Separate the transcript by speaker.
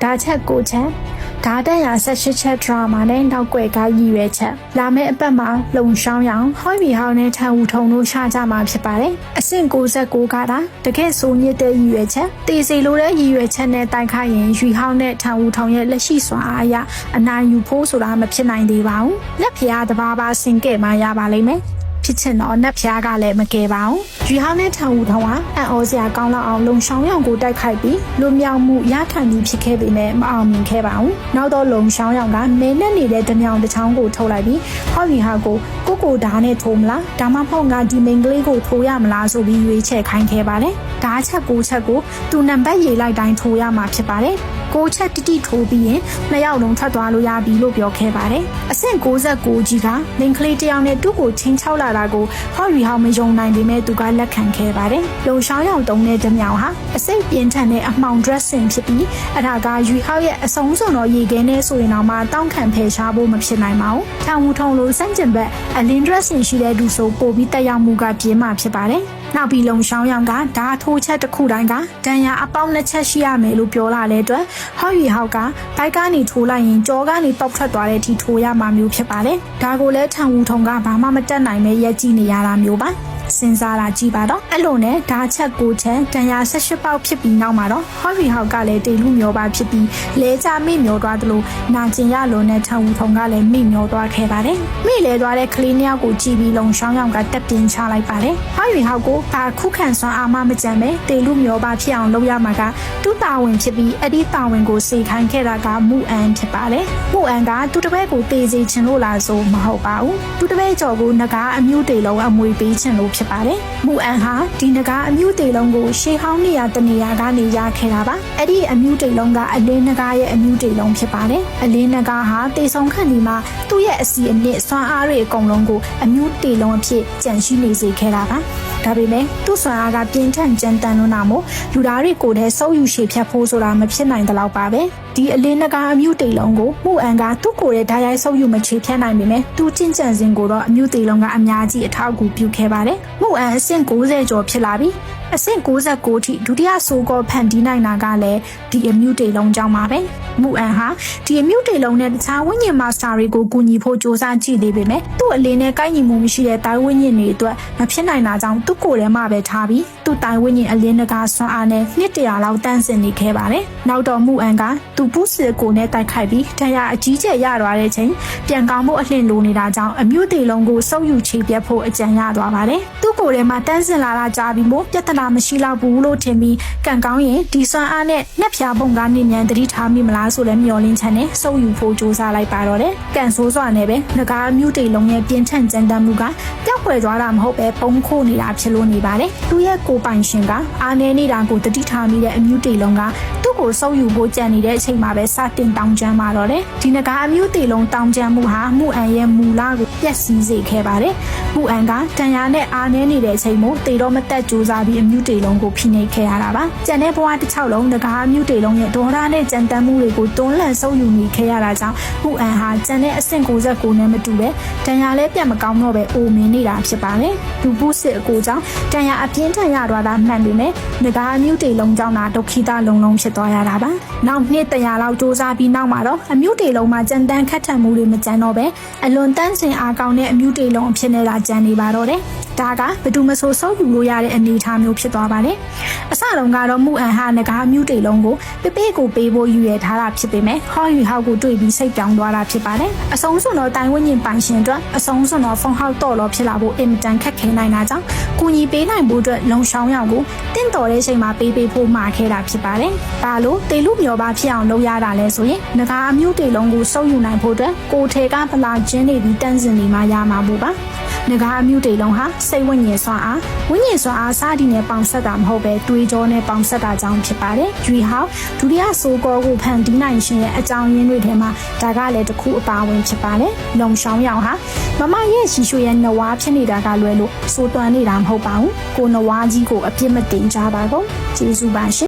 Speaker 1: ဒါချက်ကိုချက်ဒါတက်ရ18ချက် drama နဲ့နောက်ွယ်ကရည်ရွယ်ချက်လာမယ့်အပတ်မှာလုံရှောင်းရောင်ဟောပြီးဟောင်းနဲ့ထန်ဦးထုံတို့ရှာကြမှာဖြစ်ပါတယ်အဆင့်69ကတာတကယ်ဆိုညစ်တဲ့ရည်ရွယ်ချက်တေစီလိုတဲ့ရည်ရွယ်ချက်နဲ့တိုက်ခိုက်ရင်ရွှေဟောင်းနဲ့ထန်ဦးထုံရဲ့လက်ရှိစွမ်းအားအရအနိုင်ယူဖို့ဆိုတာမဖြစ်နိုင်သေးပါဘူးလက်ဖျားတဘာဘာစင်ကဲမှရပါလိမ့်မယ်ဖြစ်ချင်တော့နက်ဖျားကလည်းမကယ်ပါဘူး။ရွှေဟောင်းနဲ့ထန်ဦးထောင်ကအံ့ဩစရာကောင်းလောက်အောင်လုံရှောင်းရောင်ကိုတိုက်ခိုက်ပြီးလွန်မြောက်မှုရခံပြီးဖြစ်ခဲ့ပေမဲ့မအောင်မြင်ခဲ့ပါဘူး။နောက်တော့လုံရှောင်းရောင်ကမဲနဲ့နေတဲ့တမြောင်တစ်ချောင်းကိုထုတ်လိုက်ပြီးဟော်ရီဟာကိုဓာတ်နဲ့ထိုးမလားဒါမှမဟုတ်ငါဒီမိန်ကလေးကိုထိုးရမလားဆိုပြီးရွေးချယ်ခိုင်းခဲ့ပါတယ်။ဓာတ်ချက်6ချက်ကိုသူနံပါတ်ရေးလိုက်တိုင်းထိုးရမှာဖြစ်ပါတယ်။6ချက်တိတိထိုးပြီးရင်2ယောက်လုံးထွက်သွားလို့ရပြီလို့ပြောခဲ့ပါတယ်။အဆင့်69ကြီးကမိန်ကလေးတယောက်နဲ့သူ့ကိုချင်းချောက်လာတာကိုဟော်ရီဟောင်းမယုံနိုင်ပေမဲ့သူကလက်ခံခဲ့ပါတယ်။လုံရှောင်းရောင်တုံးတဲ့တမြောင်ဟာအစိတ်ပြင်းထန်တဲ့အမှောင် dressing ဖြစ်ပြီးအထာကရွေဟောက်ရဲ့အဆုံးစွန်တော်ရေခဲနဲ့ဆိုရင်တော့မှတောင်းခံဖယ်ရှားဖို့မဖြစ်နိုင်ပါဘူး။ထောင်ဦးထုံလိုစန့်ကျင်ဘက်အလင်း dressing ရှိတဲ့သူဆိုပို့ပြီးတက်ရောက်မှုကပြင်းမှာဖြစ်ပါတယ်။နောက်ပြီးလုံရှောင်းရောင်ကဓာတ်ထိုးချက်တစ်ခုတိုင်းကဒဏ်ရာအပေါင်း2ချက်ရှိရမယ်လို့ပြောလာတဲ့အတွက်ဟော်ရီဟောက်ကဘိုက်ကနေထိုးလိုက်ရင်ကြောကနေပေါက်ထွက်သွားတဲ့အထိထိုးရမှာမျိုးဖြစ်ပါတယ်။ဒါကိုလည်းထန်ဦးထုံကဘာမှမတက်နိုင်ပဲရက်ကြည့်နေရတာမျိုးပါ။စဉ်းစားတာကြည့်ပါတော့အဲ့လိုနဲ့ဓာတ်ချက်6ချက်တန်ရာ18ပေါက်ဖြစ်ပြီးနောက်မှာတော့ဟော်ရီဟောက်ကလည်းတေလူမျောပါဖြစ်ပြီးလဲကြမိမျောသွားသလိုနာကျင်ရလုံးနဲ့ထန်ဦးထုံကလည်းမိမျောသွားခဲ့ပါတယ်မိလဲသွားတဲ့ကလေးနှစ်ယောက်ကိုကြည့်ပြီးလုံရှောင်းရောင်ကတက်ပြင်းချလိုက်ပါတယ်ဟော်ရီဟောက်ကိုဘာခုခံစွမ်းအားမကြမ်းပဲတေလူမျောပါဖြစ်အောင်လုပ်ရမှာကတူတာဝန်ဖြစ်ပြီးအဲ့ဒီတာဝန်ကိုစေခိုင်းခဲ့တာကမူအန်ဖြစ်ပါတယ်မူအန်ကသူ့တပည့်ကိုတေစေချင်လို့လားဆိုမဟုတ်ပါဘူးသူ့တပည့်ကျော်ကိုငကားအမျိုးတေလုံးအမွေပေးချင်လို့ဖြစ်ပါတယ်။မူအန်ဟာဒီငကားအမျိုးတေလုံးကိုရှေးဟောင်းနေရာတနေရာကနေရခဲ့တာပါ။အဲ့ဒီအမျိုးတေလုံးကအလင်းငကားရဲ့အမျိုးတေလုံးဖြစ်ပါတယ်။အလင်းငကားဟာတေဆုံးခန့်ဒီမှာသူ့ရဲ့အစီအနစ်စွမ်းအားတွေအကုန်လုံးကိုအမျိုးတေလုံးအဖြစ်ကြံရှိနေစေခဲ့တာပါ။ဒါပေမဲ့သူ့စွမ်းအားကပြင်းထန်ကြမ်းတမ်းလွန်းတာမို့လူသားတွေကိုလည်းစုပ်ယူရှေ့ဖြတ်ဖို့ဆိုတာမဖြစ်နိုင်တဲ့လောက်ပါပဲ။ဒီအလင်းငကားအမျိုးတေလုံးကိုမူအန်ကသူ့ကိုယ်ရဲ့ဓာတ်ရိုက်စုပ်ယူမချေဖြတ်နိုင်ပေမဲ့သူ့ကျင့်ကြံစဉ်ကိုတော့အမျိုးတေလုံးကအများကြီးအထောက်အကူပြုခဲ့ပါတယ်။မူအန်အဆင့်90ကျော်ဖြစ်လာပြီးအဆင့်69ထိဒုတိယဆိုကောဖန်တီးနိုင်တာကလည်းဒီအမျိုးတေလုံးကြောင့်ပါပဲမူအန်ဟာဒီအမျိုးတေလုံးနဲ့တခြားဝိညာဉ်မာစတာတွေကိုကူညီဖို့စ조사ကြည့်သေးပေမဲ့သူ့အလင်းနဲ့ကိုက်ညီမှုမရှိတဲ့တိုင်းဝိညာဉ်တွေအတွက်မဖြစ်နိုင်တာကြောင့်သူ့ကိုယ်ထဲမှာပဲထားပြီးသူ့တိုင်းဝိညာဉ်အလင်းတကာဆွမ်းအားနဲ့နှစ်တရာလောက်တန်းစင်နေခဲ့ပါတယ်နောက်တော့မူအန်ကသူ့ပူးစစ်ကိုနဲ့တိုက်ခိုက်ပြီးတရားအကြီးကျယ်ရသွားတဲ့ချိန်ပြန်ကောင်းမှုအလှင့်လိုနေတာကြောင့်အမျိုးတေလုံးကိုစုပ်ယူချေပြတ်ဖို့အကြံရသွားပါတယ်သူ့ကိုယ်ထဲမှာတန်းစင်လာတာကြားပြီးမို့ပြဿနာမရှိတော့ဘူးလို့ထင်ပြီးကန်ကောင်းရင်ဒီစွမ်းအားနဲ့နှက်ဖြာပုံကနေမြန်တတိထားမိမလားဆိုလည်းမျောလင်းချန်နဲ့စုပ်ယူဖို့စ조사လိုက်ပါတော့တယ်ကန်ဆိုးစွာနဲ့ပဲငကားအမျိုးတေလုံးရဲ့ပြင်းထန်ကြမ်းတမ်းမှုကပျောက်ကွယ်သွားတာမဟုတ်ပဲပုံခိုးနေတာဖြစ်လို့နေပါတယ်သူရဲ့ကိုပိုင်ရှင်ကအာနေနေတာကိုတတိထားမိတဲ့အမျိုးတေလုံးကသူ့ကိုစုပ်ယူဖို့ကြံနေတဲ့အချိန်မှာပဲစတင်တောင်းကျမ်းมาတော့တယ်ဒီငကားအမျိုးတေလုံးတောင်းကျမ်းမှုဟာမူအန်ရဲ့မူလကိုပျက်စီးစေခဲ့ပါတယ်မူအန်ကတန်ရာနဲ့အာနေနေတဲ့အချိန်မို့တေတော့မတက်စ조사ပြီးအမျိုးတေလုံးကိုဖိနှိပ်ခဲ့ရတာပါကျန်တဲ့ဘဝတစ်ချောက်လုံးငကားအမျိုးတေလုံးရဲ့ဒေါ်လာနဲ့ကြံတမ်းမှုတွေကိုတွန်းလှန်စုပ်ယူနေခဲ့ရတာကြောင့်မူအန်ဟာကျန်တဲ့အဆင့်69နဲ့မတူပဲတန်ရာလည်းပြတ်မကောင်းတော့ပဲအိုမင်းနေတာဖြစ်ပါတယ်လူပုစစ်အကိုကြောင့်တန်ရာအပြင်းထန်ရသွားတာမှန်ပေမဲ့ငကားအမျိုးတေလုံးကြောင့်သာဒုက္ခိတလုံးလုံးဖြစ်သွားရတာပါနောက်နှစ်တရာလောက်စ조사ပြီးနောက်မှာတော့အမျိုးတေလုံးမှာကြံတန်းခတ်ထန်မှုတွေမကြမ်းတော့ပဲအလွန်တန်းစင်အားကောင်းတဲ့အမျိုးတေလုံးအဖြစ်နဲ့လာကြံနေပါတော့တယ်ဒါကဘယ်သူမဆိုစုပ်ယူလို့ရတဲ့အနေအထားမျိုးဖြစ်သွားပါတယ်အစတုန်းကတော့မူအန်ဟာငကားမျိုးတေလုံးကိုပေကိုပေးဖို့ယူရထားတာဖြစ်ပေမဲ့ဟော်ယူဟောက်ကိုတွေ့ပြီးစိတ်ပြောင်းသွားတာဖြစ်ပါတယ်အဆုံးစွန်တော့တိုင်ဝင်းညင်ပိုင်ရှင်အတွက်အဆုံးစွန်တော့ဖုန်းဟောက်တော့လို့ဖြစ်လာဖို့အင်မတန်ခက်ခဲနိုင်တာကြောင့်ကူညီပေးနိုင်ဖို့အတွက်လုံရှောင်းရောင်ကိုတင့်တော်တဲ့ချိန်မှာပေးဖို့မှာခဲ့တာဖြစ်ပါတယ်ဒါလို့တေလူမျောပါဖြစ်အောင်လုပ်ရတာလဲဆိုရင်ငကားမျိုးတေလုံးကိုစုပ်ယူနိုင်ဖို့အတွက်ကိုထေကပလာကျင်းနေပြီးတန်းစင်နေမှရမှာမို့ပါငကားအမျိုးတေလုံးဟာစိတ်ဝိညာဉ်စွမ်းအားဝိညာဉ်စွမ်းအားစသည်နဲ့ပေါင်ဆက်တာမဟုတ်ပဲတွေးကြောနဲ့ပေါင်ဆက်တာကြောင့်ဖြစ်ပါတယ်။ရွေဟောက်ဒုတိယဆိုကောကိုဖန်တီးနိုင်ရှင်ရဲ့အကြောင်းရင်းတွေထဲမှာဒါကလည်းတစ်ခုအပါဝင်ဖြစ်ပါတယ်။လုံရှောင်းရောင်ဟာမမရဲ့ရှီရွှေရဲ့နဝါဖြစ်နေတာကလွယ်လို့စိုးသွမ်းနေတာမဟုတ်ပါဘူး။ကိုနဝါကြီးကိုအပြစ်မတင်ကြပါဘူး။ကျေးဇူးပါရှင်